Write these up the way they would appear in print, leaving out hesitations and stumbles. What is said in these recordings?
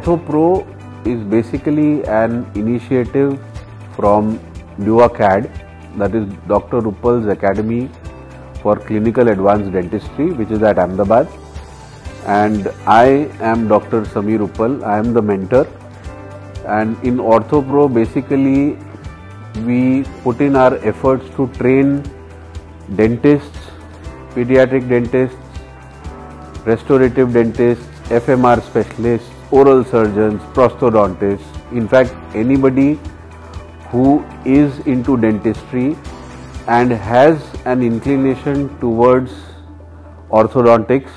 OrthoPro is basically an initiative from DuaCAD, that is Dr. Uppal's Academy for Clinical Advanced Dentistry, which is at Ahmedabad. And I am Dr. Sameer Uppal. I am the mentor. And in OrthoPro, basically, we put in our efforts to train dentists, pediatric dentists, restorative dentists, FMR specialists, oral surgeons, prosthodontists, in fact anybody who is into dentistry and has an inclination towards orthodontics.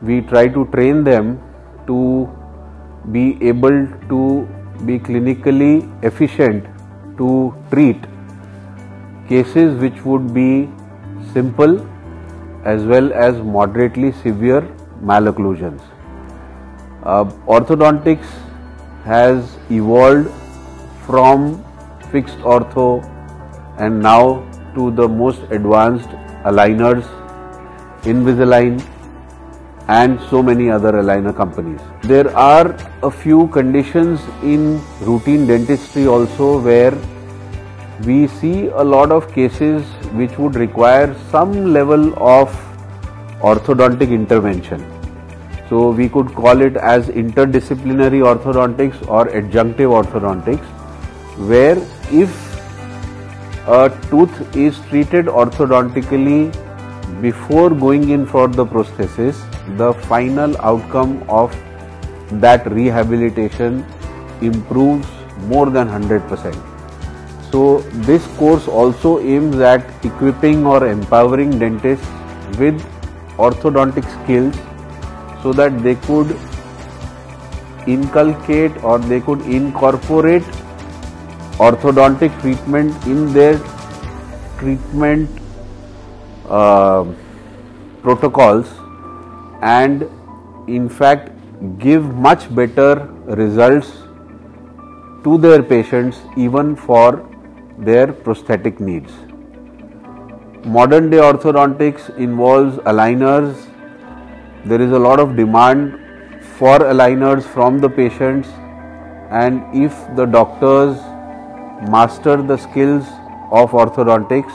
We try to train them to be able to be clinically efficient to treat cases which would be simple as well as moderately severe malocclusions. Orthodontics has evolved from fixed ortho and now to the most advanced aligners, Invisalign, and so many other aligner companies. There are a few conditions in routine dentistry also where we see a lot of cases which would require some level of orthodontic intervention. So we could call it as interdisciplinary orthodontics or adjunctive orthodontics, where if a tooth is treated orthodontically before going in for the prosthesis, the final outcome of that rehabilitation improves more than 100%. So this course also aims at equipping or empowering dentists with orthodontic skills so that they could inculcate or they could incorporate orthodontic treatment in their treatment protocols and in fact give much better results to their patients even for their prosthetic needs. Modern day orthodontics involves aligners. There is a lot of demand for aligners from the patients, and if the doctors master the skills of orthodontics,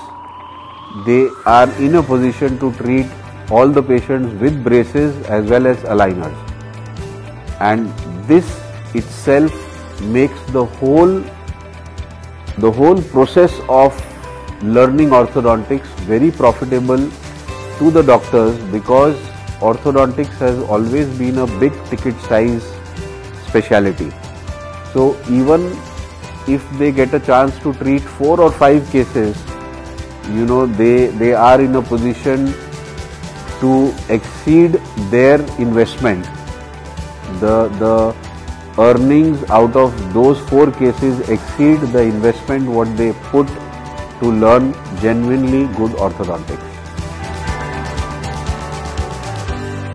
they are in a position to treat all the patients with braces as well as aligners. And this itself makes the whole process of learning orthodontics very profitable to the doctors, because orthodontics has always been a big ticket size specialty. So even if they get a chance to treat 4 or 5 cases, they are in a position to exceed their investment. The earnings out of those 4 cases exceed the investment what they put to learn genuinely good orthodontics.